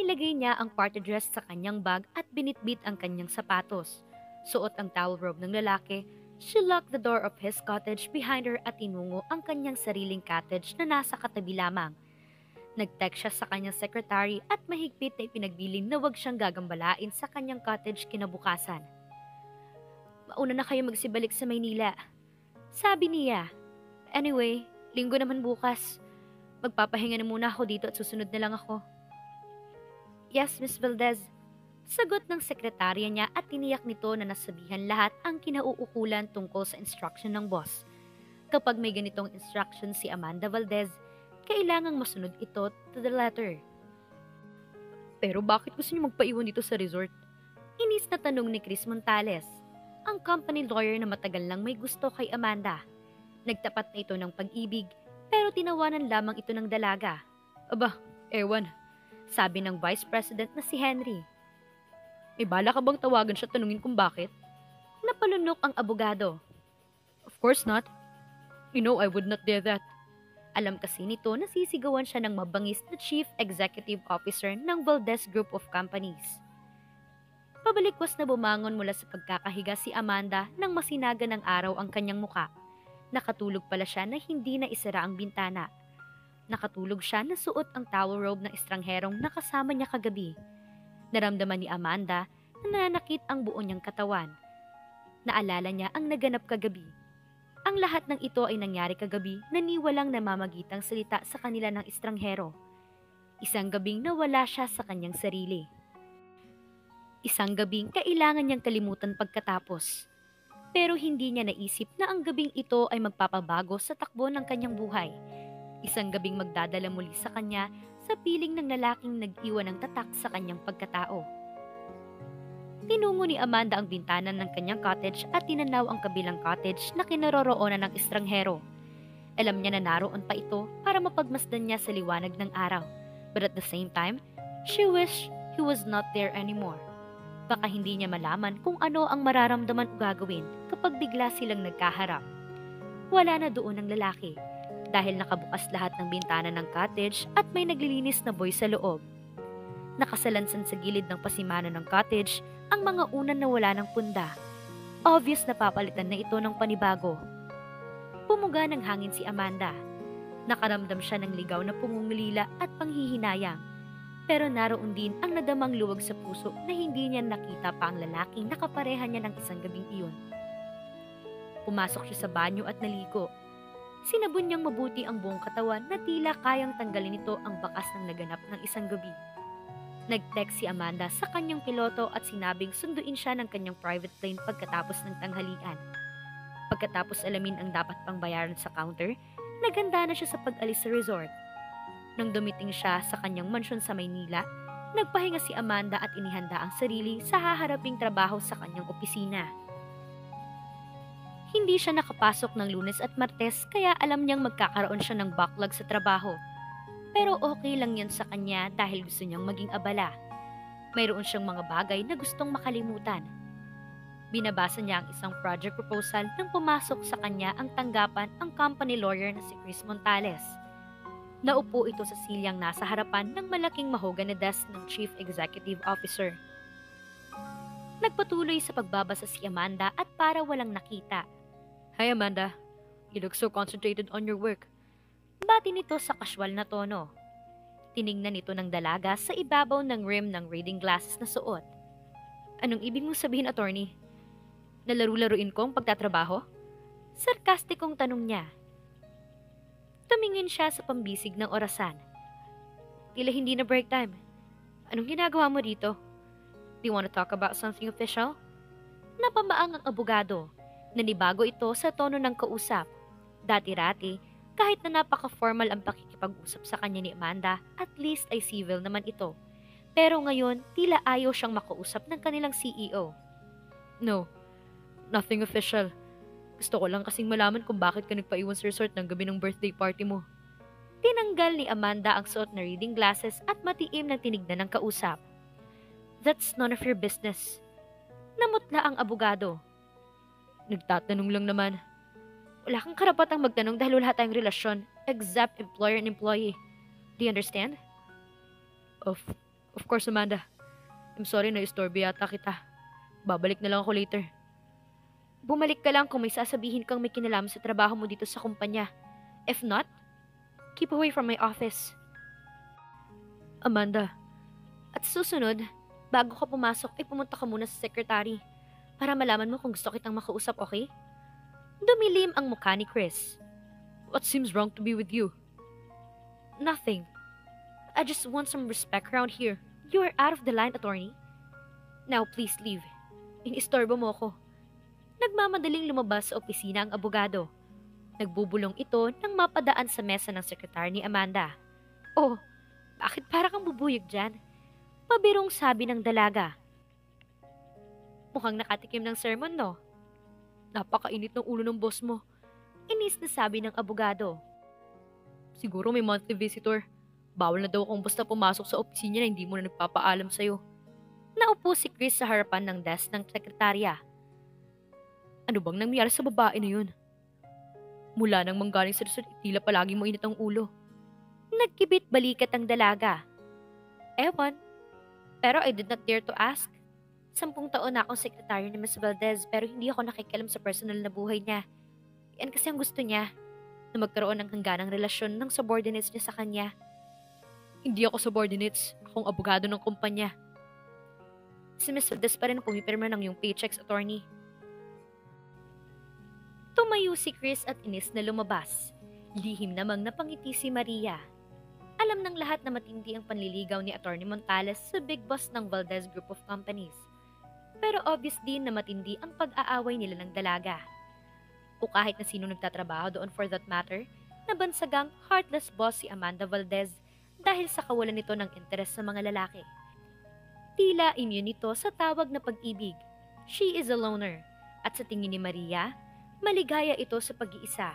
Inilagay niya ang party dress sa kanyang bag at binitbit ang kanyang sapatos. Suot ang towel robe ng lalaki. She locked the door of his cottage behind her at tinungo ang kanyang sariling cottage na nasa katabi lamang. Nag-text siya sa kanyang secretary at mahigpit na ipinagbiling na huwag siyang gagambalain sa kanyang cottage kinabukasan. Mauna na kayo magsibalik sa Maynila. Sabi niya. Anyway, linggo naman bukas. Magpapahinga na muna ako dito at susunod na lang ako. Yes, Miss Valdez. Sagot ng sekretarya niya at tiniyak nito na nasabihan lahat ang kinauukulan tungkol sa instruction ng boss. Kapag may ganitong instruction si Amanda Valdez, kailangang masunod ito to the letter. Pero bakit gusto niyo magpaiwan dito sa resort? Inis na tanong ni Chris Montales, ang company lawyer na matagal nang may gusto kay Amanda. Nagtapat na ito ng pag-ibig, pero tinawanan lamang ito ng dalaga. Aba, ewan, sabi ng vice president na si Henry. May bala ka bang tawagan siya tanungin kung bakit? Napalunok ang abogado. Of course not. You know I would not dare that. Alam kasi nito na sisigawan siya ng mabangis na Chief Executive Officer ng Valdez Group of Companies. Pabalikwas na bumangon mula sa pagkakahiga si Amanda nang masinaga ng araw ang kanyang muka. Nakatulog pala siya na hindi na isara ang bintana. Nakatulog siya na suot ang towel robe ng estrangherong nakasama niya kagabi. Naramdaman ni Amanda na nananakit ang buo niyang katawan. Naalala niya ang naganap kagabi. Ang lahat ng ito ay nangyari kagabi na ni walang namamagitang salita sa kanila ng estranghero. Isang gabing nawala siya sa kanyang sarili. Isang gabing kailangan niyang kalimutan pagkatapos. Pero hindi niya naisip na ang gabing ito ay magpapabago sa takbo ng kanyang buhay. Isang gabing magdadala muli sa kanya sa piling ng lalaking nag-iwan ng tatak sa kanyang pagkatao. Tinungo ni Amanda ang bintana ng kanyang cottage at tinanaw ang kabilang cottage na kinaroroonan ng estranghero. Alam niya na naroon pa ito para mapagmasdan niya sa liwanag ng araw. But at the same time, she wished he was not there anymore. Baka hindi niya malaman kung ano ang mararamdaman o gagawin kapag bigla silang nagkaharap. Wala na doon ang lalaki dahil nakabukas lahat ng bintana ng cottage at may naglilinis na boy sa loob. Nakasalansan sa gilid ng pasimano ng cottage ang mga unan na wala ng punda. Obvious na papalitan na ito ng panibago. Pumuga ng hangin si Amanda. Nakaramdam siya ng ligaw na pungungulila at panghihinayang. Pero naroon din ang nadamang luwag sa puso na hindi niya nakita pa ang lalaking nakapareha niya ng isang gabing iyon. Pumasok siya sa banyo at naligo. Sinabon niyang mabuti ang buong katawan na tila kayang tanggalin nito ang bakas ng naganap ng isang gabi. Nag-text si Amanda sa kanyang piloto at sinabing sunduin siya ng kanyang private plane pagkatapos ng tanghalian. Pagkatapos alamin ang dapat pang bayaran sa counter, naghanda na siya sa pag-alis sa resort. Nang dumiting siya sa kanyang mansyon sa Maynila, nagpahinga si Amanda at inihanda ang sarili sa haharaping trabaho sa kanyang opisina. Hindi siya nakapasok ng Lunes at Martes kaya alam niyang magkakaroon siya ng backlog sa trabaho. Pero okay lang yan sa kanya dahil gusto niyang maging abala. Mayroon siyang mga bagay na gustong makalimutan. Binabasa niya ang isang project proposal nang pumasok sa kanya ang tanggapan ang company lawyer na si Chris Montales. Naupo ito sa silyang nasa harapan ng malaking mahogany desk ng Chief Executive Officer. Nagpatuloy sa pagbabasa si Amanda at para walang nakita. Hi Amanda, you look so concentrated on your work. Bati nito sa kasywal na tono. Tiningnan nito ng dalaga sa ibabaw ng rim ng reading glasses na suot. Anong ibig mong sabihin, attorney? Nalaro-laruin ko ang pagtatrabaho? Sarkastikong tanong niya. Tumingin siya sa pambisig ng orasan. Tila hindi na break time. Anong ginagawa mo dito? Do you want to talk about something official? Napamaang ang abogado. Nanibago ito sa tono ng kausap. Dati-rati, kahit na napaka-formal ang pakikipag-usap sa kanya ni Amanda, at least ay civil naman ito. Pero ngayon, tila ayaw siyang makausap ng kanilang CEO. No, nothing official. Gusto ko lang kasing malaman kung bakit ka nagpaiwan sa resort ng gabi ng birthday party mo. Tinanggal ni Amanda ang suot na reading glasses at matiim na tinignan ng kausap. That's none of your business. Namutla ang abogado. Nagtatanong lang naman. Wala kang karapatang magtanong dahil wala tayong relasyon, except employer and employee. Do you understand? Of Of course, Amanda. I'm sorry na istorbo yata kita. Babalik na lang ako later. Bumalik ka lang kung may sasabihin kang may kinalaman sa trabaho mo dito sa kumpanya. If not, keep away from my office. Amanda, at susunod, bago ka pumasok ay pumunta ka muna sa secretary para malaman mo kung gusto kitang makausap, okay? Dumilim ang mukha ni Chris. What seems wrong to be with you? Nothing. I just want some respect around here. You are out of the line, attorney. Now please leave. Inistorbo mo ko. Nagmamadaling lumabas sa opisina ang abogado. Nagbubulong ito nang mapadaan sa mesa ng sekretary ni Amanda. Oh, bakit para kang bubuyog dyan? Pabirong sabi ng dalaga. Mukhang nakatikim ng sermon, no? Napakainit ng ulo ng boss mo. Inis na sabi ng abogado. Siguro may monthly visitor. Bawal na daw kung basta pumasok sa opisina na hindi mo na nagpapaalam sa'yo. Naupo si Chris sa harapan ng desk ng sekretarya. Ano bang nangyari sa babae na yun? Mula nang manggaling sa resort, tila palagi mo init ang ulo. Nagkibit balikat ang dalaga. Ewan, pero I did not dare to ask. 10 taon na akong sekretaryo ni Ms. Valdez pero hindi ako nakikialam sa personal na buhay niya. Yan kasi ang gusto niya, na magkaroon ng hangganang relasyon ng subordinates niya sa kanya. Hindi ako subordinates, akong abogado ng kumpanya. Si Ms. Valdez pa rin pumipirma ng yung paychecks, attorney. Tumayo si Chris at inis na lumabas. Lihim namang napangiti si Maria. Alam ng lahat na matindi ang panliligaw ni Attorney Montales sa big boss ng Valdez Group of Companies. Pero obvious din na matindi ang pag-aaway nila ng dalaga. O kahit na sino nagtatrabaho doon for that matter, nabansagang heartless boss si Amanda Valdez dahil sa kawalan nito ng interes sa mga lalaki. Tila immune nito sa tawag na pag-ibig. She is a loner. At sa tingin ni Maria, maligaya ito sa pag-iisa.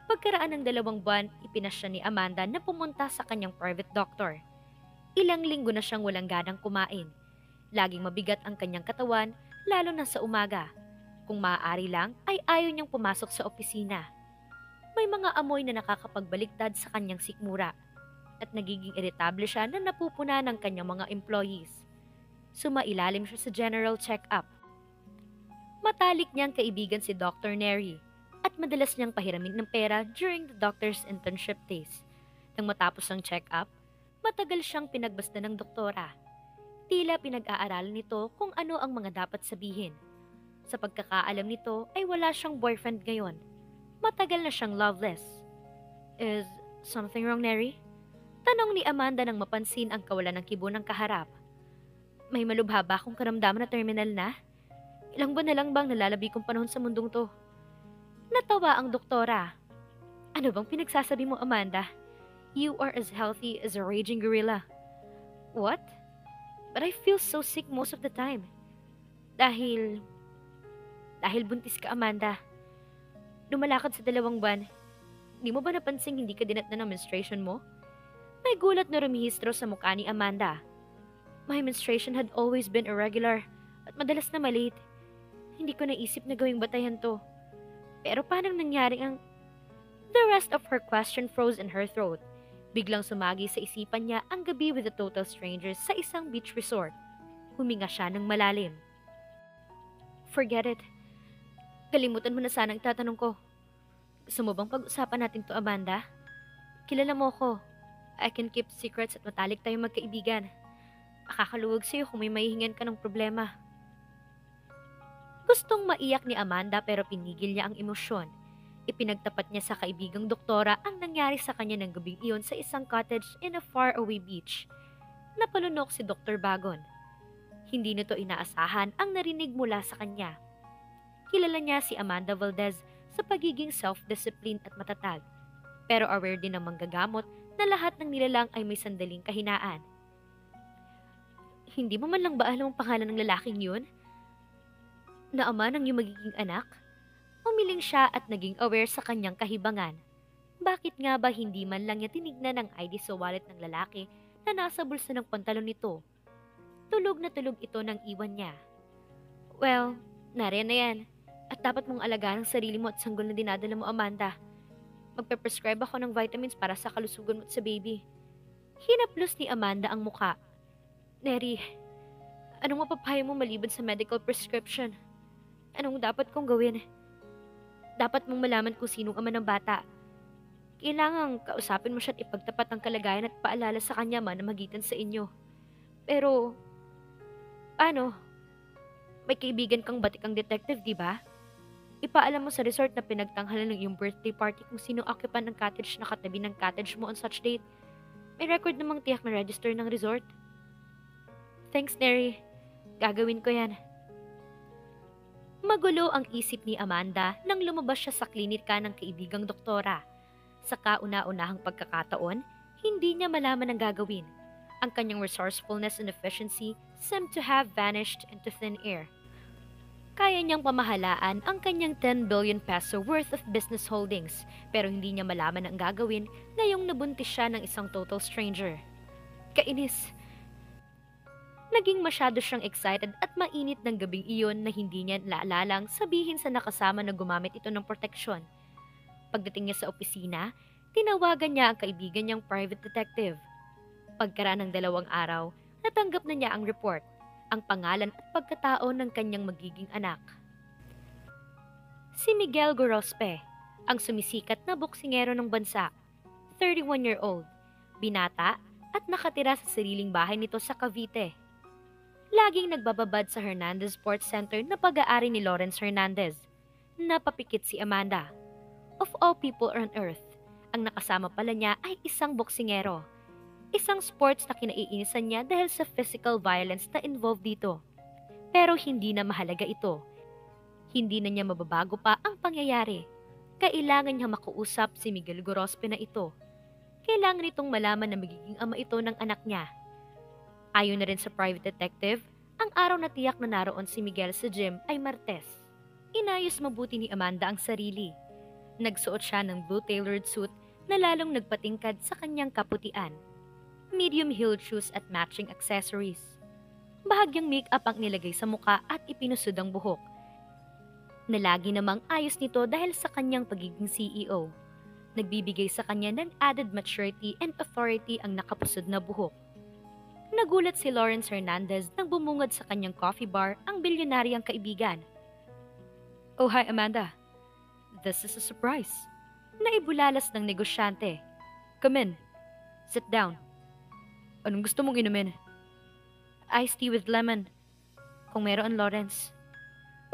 Pagkaraan ng 2 buwan, ipinasya ni Amanda na pumunta sa kanyang private doctor. Ilang linggo na siyang walang ganang kumain. Laging mabigat ang kanyang katawan, lalo na sa umaga. Kung maaari lang, ay ayaw niyang pumasok sa opisina. May mga amoy na nakakapagbaliktad sa kanyang sikmura. At nagiging irritable siya na napupuna ng kanyang mga employees. Sumailalim siya sa general check-up. Matalik niyang kaibigan si Dr. Neri at madalas niyang pahiramin ng pera during the doctor's internship days. Nang matapos ang check-up, matagal siyang pinagbasta ng doktora. Tila pinag-aaralan nito kung ano ang mga dapat sabihin. Sa pagkakaalam nito ay wala siyang boyfriend ngayon. Matagal na siyang loveless. Is something wrong, Neri? Tanong ni Amanda nang mapansin ang kawalan ng kibo ng kaharap. May malubha ba akong karamdaman na terminal na? Ilang buwan na lang bang nalalabi kong panahon sa mundong to? Natawa ang doktora. Ano bang pinagsasabi mo, Amanda? You are as healthy as a raging gorilla. What? But I feel so sick most of the time. Dahil buntis ka, Amanda. Lumalakad sa 2 buwan. Di mo ba napansing hindi ka dinatnan ng menstruation mo? May gulat na rumihistro sa mukha ni Amanda. My menstruation had always been irregular at madalas na malate. Hindi ko naisip na gawing batayan to. Pero paano nangyari ang... The rest of her question froze in her throat. Biglang sumagi sa isipan niya ang gabi with the total strangers sa isang beach resort. Huminga siya ng malalim. Forget it. Kalimutan mo na sana ang tatanong ko. Gusto mo bang pag-usapan natin to, Amanda? Kilala mo ko. I can keep secrets at matalik tayong magkaibigan. Makakaluwag sa'yo kung may mahihingan ka ng problema. Gustong maiyak ni Amanda pero pinigil niya ang emosyon. Ipinagtapat niya sa kaibigang doktora ang nangyari sa kanya ng gabing iyon sa isang cottage in a faraway beach. Napalunok si Dr. Bagon. Hindi nito inaasahan ang narinig mula sa kanya. Kilala niya si Amanda Valdez sa pagiging self-disciplined at matatag. Pero aware din ng manggagamot na lahat ng nilalang ay may sandaling kahinaan. Hindi mo man lang ba alam ang pangalan ng lalaking yun? Na ama ng iyong magiging anak? Umiling siya at naging aware sa kanyang kahibangan. Bakit nga ba hindi man lang niya tinignan ang ID sa wallet ng lalaki na nasa bulsa ng pantalon nito? Tulog na tulog ito nang iwan niya. Well, nariyan na yan. At dapat mong alagaan ang sarili mo at sanggol na dinadala mo, Amanda. Magpe-prescribe ako ng vitamins para sa kalusugan mo at sa baby. Hinaplos ni Amanda ang muka. Neri, anong mapapayo mo maliban sa medical prescription? Anong dapat kong gawin? Dapat mong malaman kung sinong ama ng bata. Kailangang kausapin mo siya at ipagtapat ang kalagayan at paalala sa kanya man na magitan sa inyo. Pero, paano? May kaibigan kang batikang detective, di ba? Ipaalam mo sa resort na pinagtanghalan ng iyong birthday party kung sinong occupant ng cottage na katabi ng cottage mo on such date. May record namang tiyak na register ng resort. Thanks, Neri. Gagawin ko yan. Magulo ang isip ni Amanda nang lumabas siya sa klinika ng kaibigang doktora. Sa kauna-unahang pagkakataon, hindi niya malaman ang gagawin. Ang kanyang resourcefulness and efficiency seemed to have vanished into thin air. Kaya niyang pamahalaan ang kanyang 10 billion peso worth of business holdings pero hindi niya malaman ang gagawin ngayong nabuntis siya ng isang total stranger. Kainis. Naging masyado siyang excited at mainit ng gabing iyon na hindi niya naalalang sabihin sa nakasama na gumamit ito ng proteksyon. Pagdating niya sa opisina, tinawagan niya ang kaibigan niyang private detective. Pagkaraan ng 2 araw, natanggap na niya ang report, ang pangalan at pagkatao ng kanyang magiging anak. Si Miguel Gorospe, ang sumisikat na boksingero ng bansa, 31-year-old, binata at nakatira sa sariling bahay nito sa Cavite. Laging nagbababad sa Hernandez Sports Center na pag-aari ni Lawrence Hernandez. Napapikit si Amanda. Of all people on earth, ang nakasama pala niya ay isang boksingero. Isang sports na kinaiinisan niya dahil sa physical violence na involved dito. Pero hindi na mahalaga ito. Hindi na niya mababago pa ang pangyayari. Kailangan niya makausap si Miguel Gorospe na ito. Kailangan itong malaman na magiging ama ito ng anak niya. Ayon na rin sa private detective, ang araw na tiyak na naroon si Miguel sa gym ay Martes. Inayos mabuti ni Amanda ang sarili. Nagsuot siya ng blue tailored suit na lalong nagpatingkad sa kanyang kaputian. Medium heeled shoes at matching accessories. Bahagyang make-up ang nilagay sa muka at ipinusod ang buhok. Nalagi namang ayos nito dahil sa kanyang pagiging CEO. Nagbibigay sa kanya ng added maturity and authority ang nakapusod na buhok. Nagulat si Lawrence Hernandez nang bumungad sa kanyang coffee bar ang bilyonaryang kaibigan. Oh, hi Amanda. This is a surprise. Naibulalas ng negosyante. Come in. Sit down. Anong gusto mong inumin? Iced tea with lemon. Kung meron, Lawrence.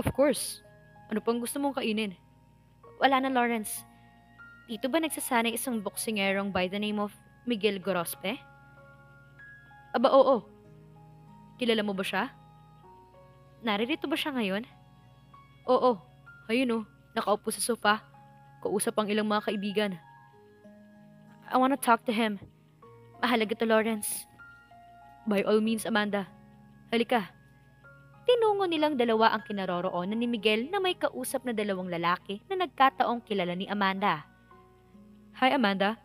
Of course. Ano pang gusto mong kainin? Wala na, Lawrence. Dito ba nagsasanay isang boksingerong by the name of Miguel Gorospe? Aba, oo. Kilala mo ba siya? Naririto ba siya ngayon? Oo. Ayun nakaupo sa sofa. Kausap ang ilang mga kaibigan. I wanna talk to him. Mahalaga to, Lawrence. By all means, Amanda. Halika. Tinungo nilang dalawa ang kinaroroonan ni Miguel na may kausap na 2 lalaki na nagkataong kilala ni Amanda. Hi, Amanda.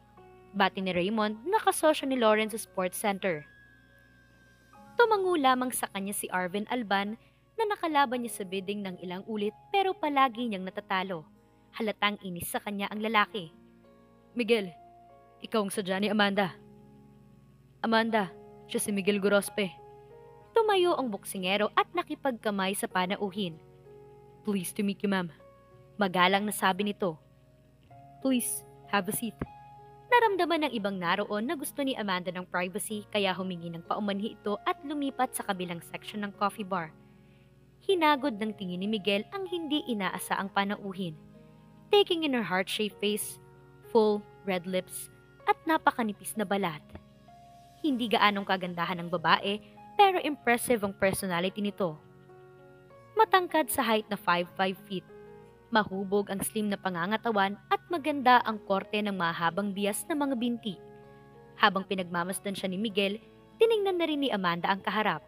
Bati ni Raymond na kasosyo ni Lawrence sa Sports Center. Tumango lamang sa kanya si Arvin Alban na nakalaban niya sa bidding ng ilang ulit pero palagi niyang natatalo. Halatang inis sa kanya ang lalaki. Miguel, ikaw ang sadya ni Amanda. Amanda, siya si Miguel Gorospe. Tumayo ang boksingero at nakipagkamay sa panauhin. Pleased to meet you, ma'am. Magalang na sabi nito. Please, have a seat. Naramdaman ng ibang naroon na gusto ni Amanda ng privacy kaya humingi ng paumanhi ito at lumipat sa kabilang section ng coffee bar. Hinagod ng tingin ni Miguel ang hindi inaasaang panauhin. Taking in her heart-shaped face, full, red lips, at napakanipis na balat. Hindi gaanong kagandahan ng babae pero impressive ang personality nito. Matangkad sa height na 5'5 feet. Mahubog ang slim na pangangatawan at maganda ang korte ng mahabang bias na mga binti. Habang pinagmamasdan siya ni Miguel, tiningnan na rin ni Amanda ang kaharap.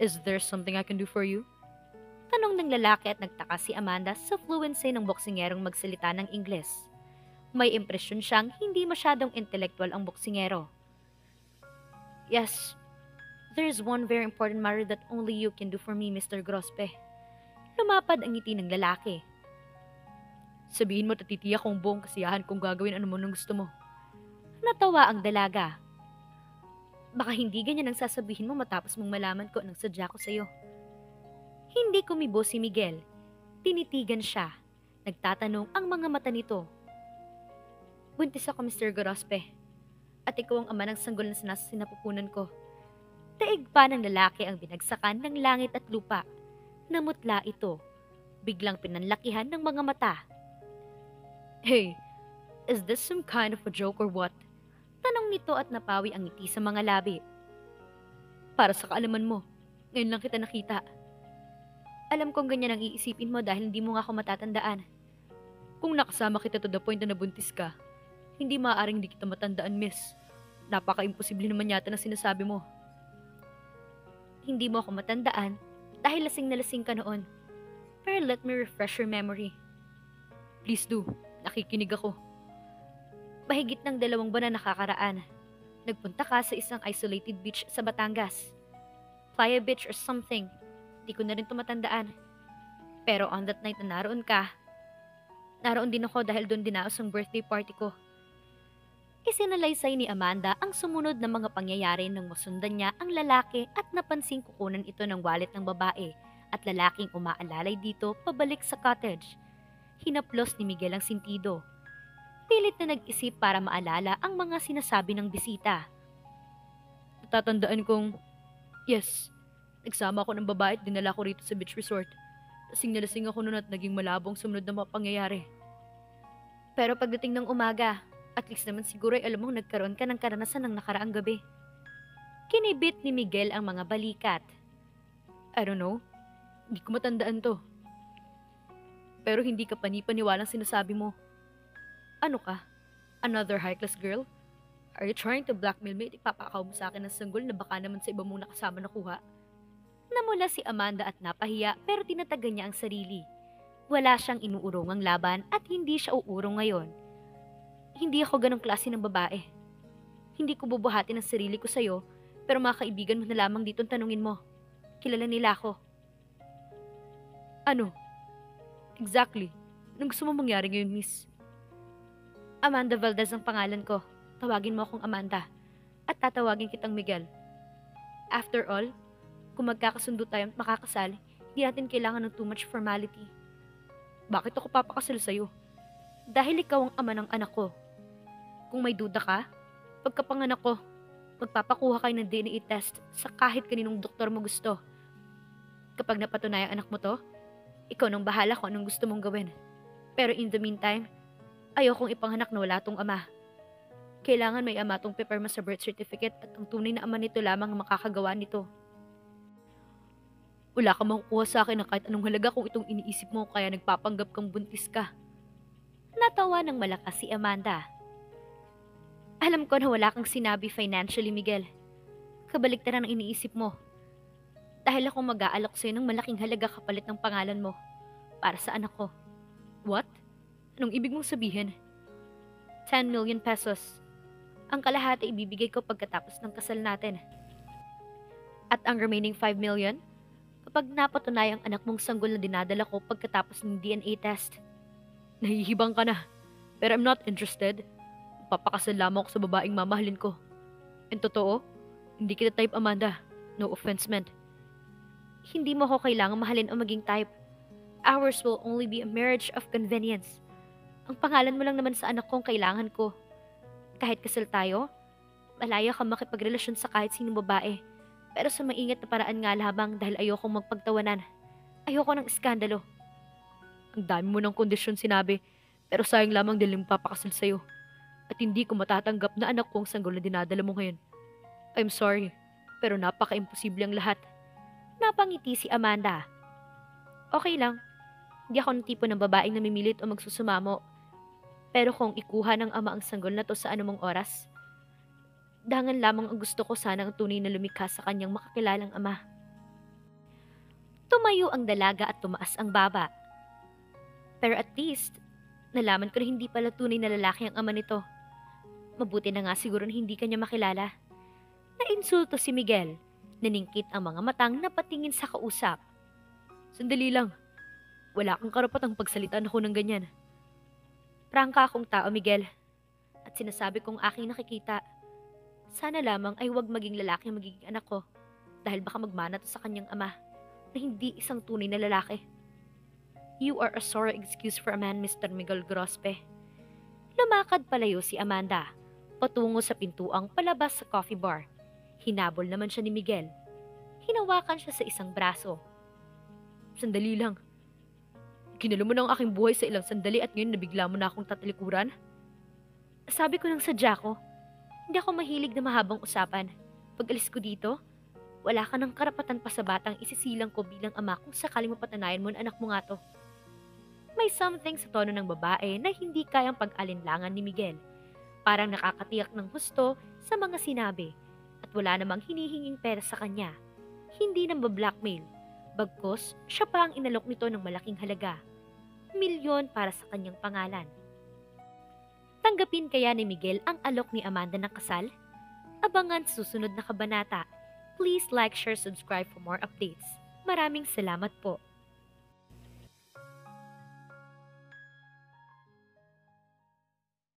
Is there something I can do for you? Tanong ng lalaki at nagtaka si Amanda sa fluency ng boksingerong magsalita ng Ingles. May impresyon siyang hindi masyadong intelektual ang boksingero. Yes, there is one very important matter that only you can do for me, Mr. Grospe. Lumapad ang ngiti ng lalaki. Sabihin mo at titiyak kong buong kasiyahan kung gagawin ano mo nung gusto mo. Natawa ang dalaga. Baka hindi ganyan ang sasabihin mo matapos mong malaman ko anong sadya ko sa'yo. Hindi kumibo si Miguel. Tinitigan siya. Nagtatanong ang mga mata nito. Buntis ako, Mr. Gorospe. At ikaw ang ama ng sanggol na nasa sinapupunan ko. Daig pa ng lalaki ang binagsakan ng langit at lupa. Namutla ito. Biglang pinanlakihan ng mga mata. Hey, is this some kind of a joke or what? Tanong nito at napawi ang ngiti sa mga labi. Para sa kaalaman mo, ngayon lang kita nakita. Alam kong ganyan ang iisipin mo dahil hindi mo nga ako matatandaan. Kung nakasama kita to the point na nabuntis ka, hindi maaaring di kita matandaan, miss. Napaka-imposible naman yata na sinasabi mo. Hindi mo ako matandaan dahil lasing na lasing ka noon. Pero let me refresh your memory. Please do, nakikinig ako. Mahigit ng 2 buwan na nakakaraan. Nagpunta ka sa isang isolated beach sa Batangas. Playa Beach or something. Di ko na rin tumatandaan. Pero on that night na naroon ka, naroon din ako dahil doon dinaos ang birthday party ko. Isinalaysay ni Amanda ang sumunod na mga pangyayari nang masundan niya ang lalaki at napansing kukunan ito ng wallet ng babae at lalaking umaalalay dito pabalik sa cottage. Hinaplos ni Miguel ang sintido. Pilit na nag-isip para maalala ang mga sinasabi ng bisita. Natatandaan kong, yes, nagsama ako ng babae at dinala ko rito sa beach resort. Lasing na lasing ako noon at naging malabong sumunod na mga pangyayari. Pero pagdating ng umaga, at least naman siguro ay alam mong nagkaroon ka ng karanasan ng nakaraang gabi. Kinibit ni Miguel ang mga balikat. I don't know, hindi ko matandaan to. Pero hindi ka panipaniwalang sinasabi mo. Ano ka? Another high-class girl? Are you trying to blackmail me at ipapakaw mo sa akin ng sanggol na baka naman sa iba mong nakasama nakuha? Namula si Amanda at napahiya pero tinatagan niya ang sarili. Wala siyang inuurong laban at hindi siya uurong ngayon. Hindi ako ganong klase ng babae. Hindi ko bubuhatin ang sarili ko sa'yo, pero mga kaibigan mo na lamang dito tanungin mo. Kilala nila ako. Ano? Exactly. Anong gusto mo mangyari ngayon, miss? Amanda Valdez ang pangalan ko. Tawagin mo akong Amanda. At tatawagin kitang Miguel. After all, kung magkakasundo tayo at makakasal, hindi natin kailangan ng too much formality. Bakit ako papakasal sa'yo? Dahil ikaw ang ama ng anak ko. Kung may duda ka, pagkapanganak ko, magpapakuha kayo ng DNA test sa kahit kaninong doktor mo gusto. Kapag napatunayang anak mo to, ikaw nang bahala kung anong gusto mong gawin. Pero in the meantime, ayokong ipanganak na wala tong ama. Kailangan may ama tong pipirma sa birth certificate at ang tunay na ama nito lamang ang makakagawa nito. Wala kang makukuha sa akin ng kahit anong halaga kung itong iniisip mo kaya nagpapanggap kang buntis ka. Natawa ng malakas si Amanda. Alam ko na wala kang sinabi financially, Miguel. Kabaligtaran ang iniisip mo. Dahil ako mag-aalok sa'yo ng malaking halaga kapalit ng pangalan mo para sa anak ko. What? Anong ibig mong sabihin? 10 million pesos. Ang kalahati ibibigay ko pagkatapos ng kasal natin. At ang remaining 5 million, kapag napatunay ang anak mong sanggol na dinadala ko pagkatapos ng DNA test. Nahihibang ka na, pero I'm not interested. Papakasal lamang ako sa babaeng mamahalin ko. And totoo, hindi kita type, Amanda. No offense meant. Hindi mo ako kailangang mahalin o maging type. Ours will only be a marriage of convenience. Ang pangalan mo lang naman sa anak kong kailangan ko. Kahit kasal tayo, malaya ka makipagrelasyon sa kahit sinong babae. Pero sa maingat na paraan nga labang dahil ayokong magpagtawanan. Ayoko ng iskandalo. Ang dami mo ng kondisyon sinabi, pero sayang lamang dahil papakasal sa'yo. At hindi ko matatanggap na anak ko ang sanggol na dinadala mo ngayon. I'm sorry, pero napaka-imposible ang lahat. Napangiti si Amanda. Okay lang, hindi ako ng tipo ng babaeng namimilit o magsusumamo. Pero kung ikuha ng ama ang sanggol na to sa anumang oras, dangan lamang ang gusto ko sana ang tunay na lumikha sa kanyang makakilalang ama. Tumayo ang dalaga at tumaas ang baba. Pero at least, nalaman ko na hindi pala tunay na lalaki ang ama nito. Mabuti na nga siguro na hindi kanya makilala. Nainsulto si Miguel. Naningkit ang mga matang na patingin sa kausap. Sandali lang. Wala kang karapatang pagsalitaan ako ng ganyan. Prangka akong tao, Miguel. At sinasabi kong aking nakikita. Sana lamang ay wag maging lalaki ang magiging anak ko dahil baka magmana to sa kanyang ama na hindi isang tunay na lalaki. You are a sorry excuse for a man, Mr. Miguel Grospe. Lumakad palayo si Amanda, patungo sa pintuang palabas sa coffee bar. Hinabol naman siya ni Miguel. Hinawakan siya sa isang braso. Sandali lang. Kinalo mo na ang aking buhay sa ilang sandali at ngayon nabigla mo na akong tatalikuran? Sabi ko lang sadya ko. Hindi ako mahilig na mahabang usapan. Pag alis ko dito, wala ka ng karapatan pa sa batang isisilang ko bilang ama kung sakali mo patanayan mo na anak mo nga to. May something sa tono ng babae na hindi kayang pag-alinlangan ni Miguel. Parang nakakatiyak ng husto sa mga sinabi at wala namang hinihinging pera sa kanya. Hindi nang blackmail. Bagkus, siya pa ang inalok nito ng malaking halaga. Milyon para sa kanyang pangalan. Tanggapin kaya ni Miguel ang alok ni Amanda ng kasal? Abangan susunod na kabanata. Please like, share, subscribe for more updates. Maraming salamat po.